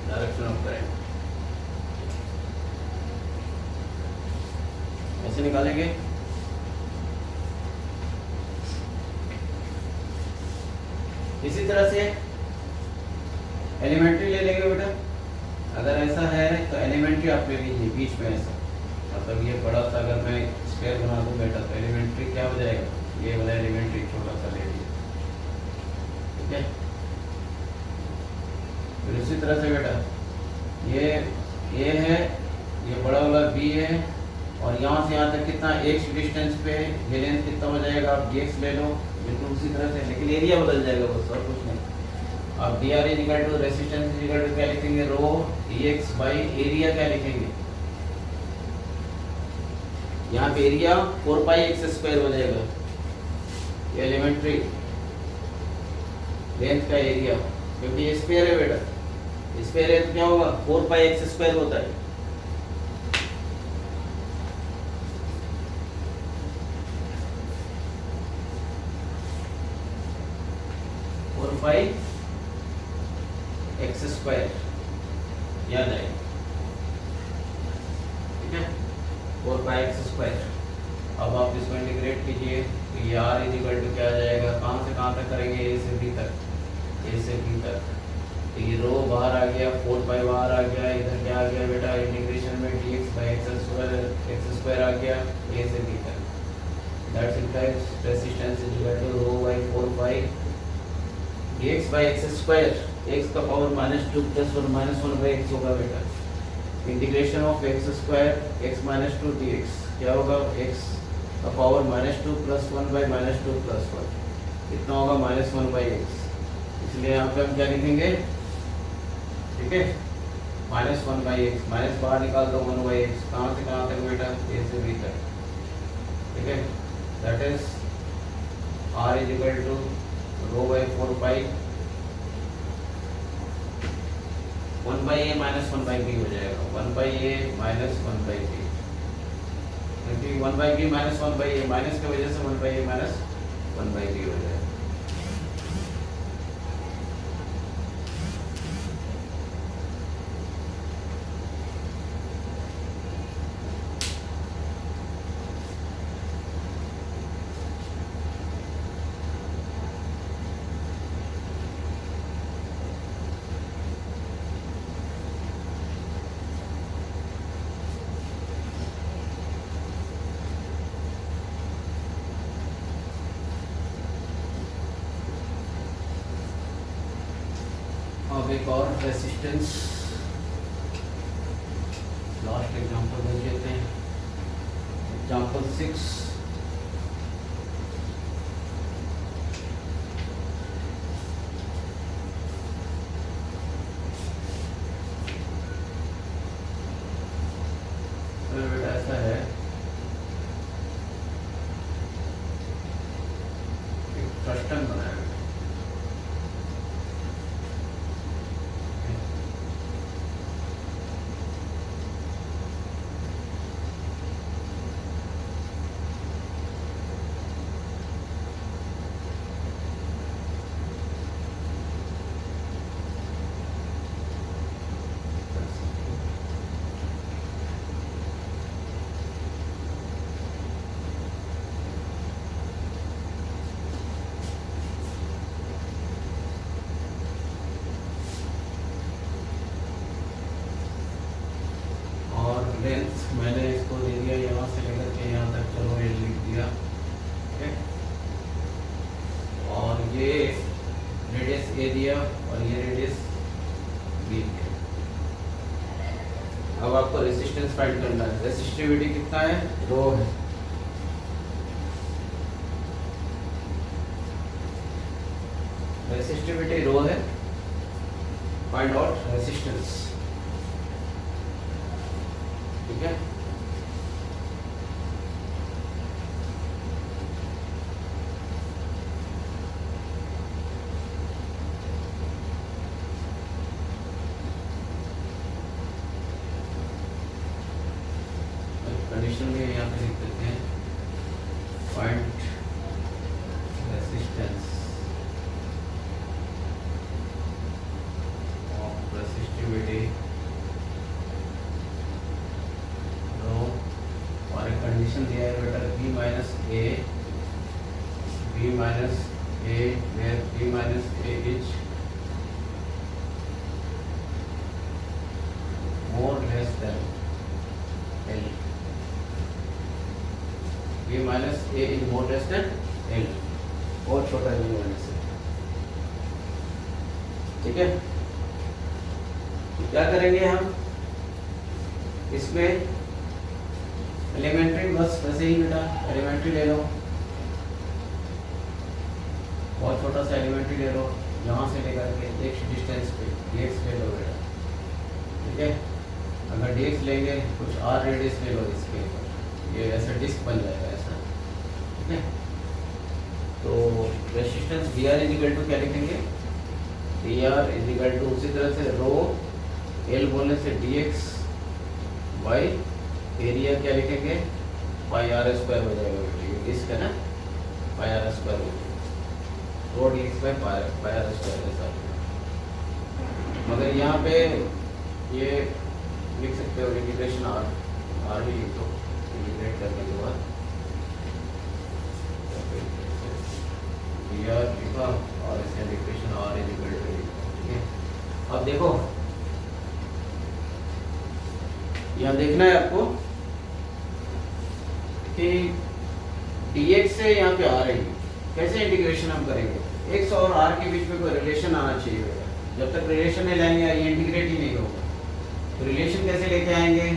डायरेक्शन ऑफ करंट ऐसे निकालेंगे। इसी तरह से एलिमेंट्री ले लेंगे बेटा, अगर ऐसा है तो एलिमेंट्री आप ले लीजिए बीच में ऐसा, मतलब ये बड़ा सा अगर मैं स्क्वायर बना दूं बेटा तो एलिमेंट्री क्या हो जाएगा, ये वाला एलिमेंट्री छोटा सा ले लीजिए, ठीक है। फिर उसी तरह से बेटा ये ए है, ये बड़ा वाला बी है, और यहाँ से यहाँ तक कितना एक्स डिस्टेंस पे ये लेंथ कितना हो जाएगा, आप डी एक्स ले लो बिल्कुल उसी तरह से, लेकिन एरिया बदल जाएगा बस और कुछ नहीं। आप d R equal to resistance equal to क्या लिखेंगे, rho d x by area क्या लिखेंगे, यहाँ पे एरिया 4 पाई एक्स स्क्वायर हो जाएगा, ये एलिमेंट्री लेंथ का एरिया, क्योंकि ये स्क्वायर है बेटा, स्क्वायर है तो क्या होगा 4 पाई एक्स स्क्वायर होता है। पाई एक्स स्क्वायर याद आए, ठीक है, 4 पाई एक्स स्क्वायर। अब आप इसको इंटीग्रेट कीजिए तो ये आर इज इक्वल टू क्या आ जाएगा, कहाँ से कहाँ तक करेंगे, ए से बी तक, ए से बी तक, तो ये रो बाहर आ गया, 4 पाई बाहर आ गया, इधर क्या आ गया बेटा इंटीग्रेशन में d x by x square आ गया ए से बी तक, that's implies resistance is equal to rho by 4 pi dx by x square, x का power -2 plus 1 minus 1 by x होगा बेटा, integration of x square x minus 2 dx क्या होगा, x का पावर -2 प्लस 1 बाई -2 प्लस 1 कितना होगा -1 by x, इसलिए यहाँ पे हम क्या लिखेंगे, ठीक है, -1 बाई x, माइनस बाहर निकाल दो 1 बाई x, कहाँ से कहाँ तक बेटा, a से b तक, ठीक है, that is r is equal to rho by 4 pi 1 by a minus 1 by b हो जाएगा, 1 by a minus 1 by b, क्योंकि 1 by b minus 1 by a minus की वजह से 1 by a minus 1 by b हो जाएगा। अब एक और रेसिस्टेंस लास्ट एग्जांपल देख लेते हैं, एग्जांपल 6, बेटा ऐसा है, एक फ्रस्टन बनाया लेंथ, मैंने इसको दे दिया यहाँ से लेकर के यहाँ तक, चलो ये लिख दिया, ठीक है, और ये रेडियस ए दिया और ये रेडियस बी दिया। अब आपको रेजिस्टेंस फाइंड करना है, रेजिस्टिविटी कितना है, रो है, रेजिस्टिविटी रो है, फाइंड आउट रेजिस्टेंस, ठीक है, कंडीशन में यहाँ पे लिख देते हैं, find resistance of resistivity condition दिया है बेटा, b minus a where b minus a is more less than L, b minus a is more less than L, बहुत छोटा नहीं होने से, ठीक है, क्या करेंगे हम इसमें एलिमेंट्री, बस वैसे ही बेटा एलिमेंट्री ले लो, बहुत छोटा सा एलिमेंट्री ले लो, यहाँ से लेकर के एक डिस्टेंस पे dx ले लो बेटा, ठीक है। अगर dx लेंगे कुछ r रेडियस ले लो इसके ऊपर, ये ऐसा डिस्क बन जाएगा ऐसा, ठीक है। तो रेजिस्टेंस dr इक्वल टू क्या लिखेंगे, dr इक्वल टू उसी तरह से रो l बोलने से dx बाई एरिया क्या लिखेंगे, पाई आर स्क्वायर हो जाएगा बेटा, ये डिस्क है ना, पाई आर स्क्वायर हो जाएगा, rho dx by pi R square के साथ। मगर यहाँ पे ये लिख सकते हो इंटीग्रेशन आर ही लिख दो, इंटीग्रेट करने के बाद dr लिखा और इसका integration R is equal to, ठीक है। अब देखो यहाँ देखना है आपको कि dx से यहाँ पे आ रही है, कैसे इंटीग्रेशन हम करेंगे, x और r के बीच में कोई रिलेशन आना चाहिए बेटा, जब तक रिलेशन नहीं लाएंगे ये इंटीग्रेट ही नहीं होगा। तो रिलेशन कैसे लेके आएंगे,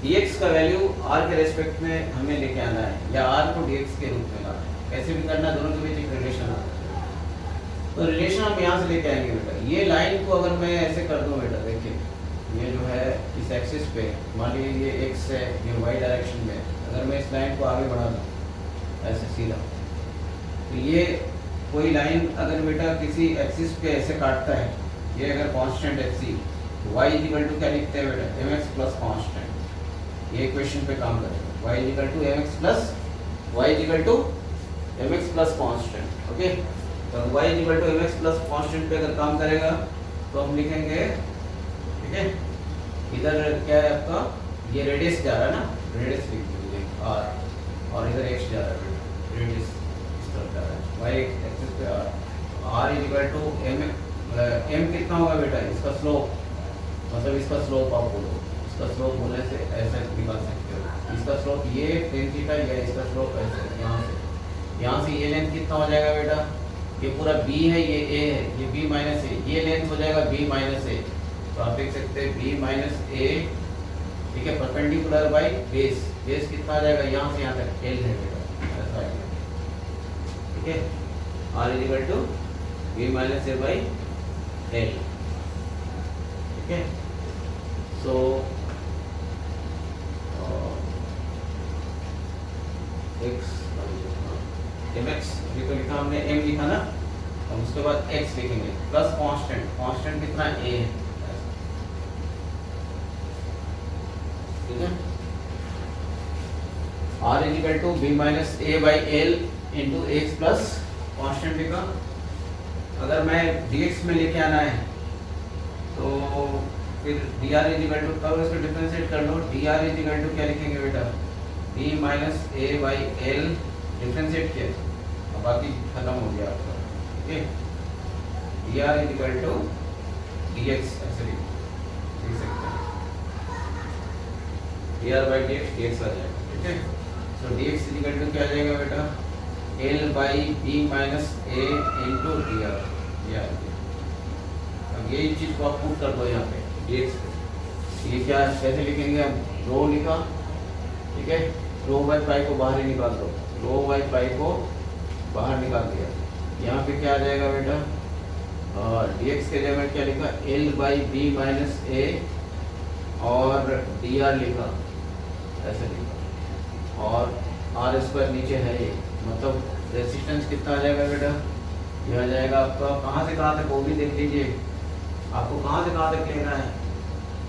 dx का वैल्यू r के रेस्पेक्ट में हमें लेके आना है, या r को dx के रूप में लाना है, कैसे भी करना, दोनों के बीच एक रिलेशन आना है। तो रिलेशन हम यहाँ से लेके आएंगे बेटा, ये लाइन को अगर मैं ऐसे कर दूँ बेटा, देखिए ये जो है इस एक्सिस पे मान लीजिए ये x है, ये y डायरेक्शन में, अगर मैं इस लाइन को आगे बढ़ा दूँ ऐसे सीधा, तो ये कोई लाइन अगर बेटा किसी एक्सिस पे ऐसे काटता है, ये अगर constant xc, y equal to क्या लिखते हैं बेटा, mx प्लस कांस्टेंट, ये इक्वेशन पे काम करेगा, y equal to mx plus constant, okay. तो y equal to mx plus constant पे अगर काम करेगा तो हम लिखेंगे, ठीक है, इधर क्या है आपका, ये रेडियस जा रहा है ना, रेडियस लिख दीजिए r, और इधर x जा रहा है, रेडियस इस तरफ जा रहा है, y एक्सिस पे r इक्वल टू m कितना होगा बेटा, इसका स्लोप, मतलब इसका स्लोप आप बोलो, इसका स्लोप बोलने से ऐसे निकाल सकते हो, इसका स्लोप ये tan थीटा, या इसका स्लोप ऐसे यहाँ से ये लेंथ कितना हो जाएगा बेटा, ये पूरा b है, ये a है, ये b माइनस a, ये लेंथ हो जाएगा b माइनस a, तो आप देख सकते हैं b माइनस a, ठीक है, परपेंडिकुलर बाई बेस, बेस कितना आ जाएगा, यहाँ से यहाँ तक l है बेटा, ऐसा आएगा, ठीक है। r equal to b minus a by l, ठीक है। सो x mx ये तो लिखा हमने, m लिखा ना, हम उसके बाद x लिखेंगे प्लस कांस्टेंट, कांस्टेंट कितना a है, ठीक है। r equal to b minus a by l into x plus constant लिखा। अगर मैं dx में लेके आना है तो फिर dr इक्वल टू, तब इसको डिफरेंशिएट कर लो, dr इक्वल टू क्या लिखेंगे बेटा, b minus a by l, differentiate किया, अब बाकी खत्म हो गया आपका, ठीक है। dr इक्वल टू dx ऐसे लिख सकते हैं, dr बाई dx, dx आ जाएगा, ठीक है। सो dx इक्वल टू क्या आ जाएगा बेटा, l by b minus a into dr, अब ये चीज को आप पुट कर दो यहाँ पे dx पे, ये क्या कैसे लिखेंगे, हम रो लिखा, ठीक है, रो बाई पाई को बाहर ही निकाल दो, रो बाई पाई को बाहर निकाल दिया, यहाँ पे क्या आ जाएगा बेटा, dx के जगह क्या लिखा, l by b minus a और dr लिखा, ऐसे लिखा, और r स्क्वायर नीचे है ये, मतलब रेजिस्टेंस कितना आ जाएगा बेटा, ये आ जाएगा आपका, कहाँ से कहाँ तक वो भी देख लीजिए, आपको कहाँ से कहाँ तक लेना है,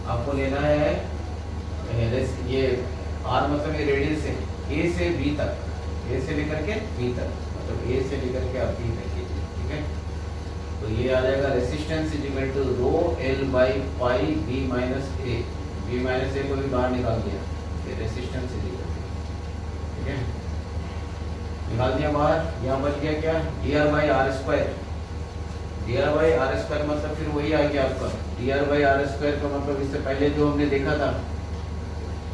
आपको लेना है ये r मतलब ये रेडियस है a से b तक, a से लेकर के b तक, मतलब a से लेकर के आप b तक, ठीक है। तो ये आ जाएगा resistance is equal to rho l by pi b minus a, b minus a को भी बाहर निकाल दिया, ये रेजिस्टेंस इज इक्वल, ठीक है, निकाल दिया बाहर, यहाँ बच गया क्या, dr by R square, dr by R square मतलब फिर वही आ गया आपका, dr बाई आर स्क्वायर का मतलब इससे पहले जो हमने देखा था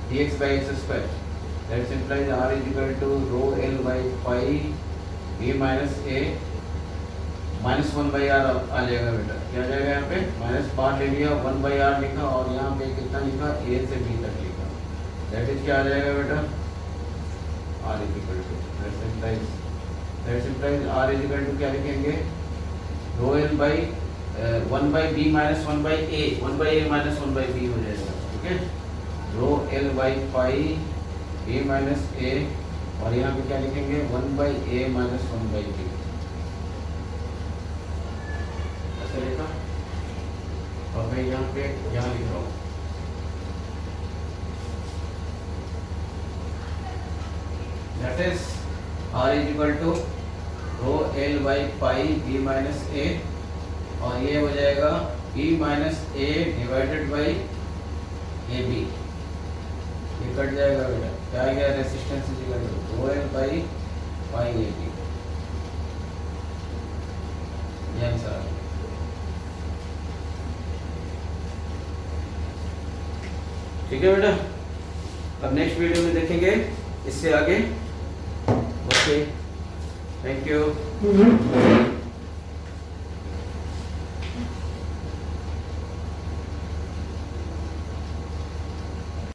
dx by x square, that implies r is equal to rho l by pi b minus a minus 1/r आ जाएगा बेटा, क्या आ जाएगा यहाँ पे माइनस बाहर ले लिया 1/r लिखा और यहाँ पे कितना लिखा a से b तक लिखा, दैट इज क्या आ जाएगा बेटा r is equal to that implies r is equal to क्या लिखेंगे rho l by 1/b minus 1/a 1/a minus 1/b हो जाएगा, ठीक है, rho l by pi a minus a और यहाँ पे क्या लिखेंगे 1/a माइनस 1/b ऐसे लिखा और मैं यहाँ पे यहाँ लिख रहा हूँ that is r is equal to rho l by pi b minus a और ये हो जाएगा b minus a divided by a b, ये कट जाएगा बेटा, क्या आ गया resistance is equal to rho l by pi a b, ये आंसर आ गया। ठीक है बेटा, अब नेक्स्ट वीडियो में देखेंगे इससे आगे। Okay, thank you.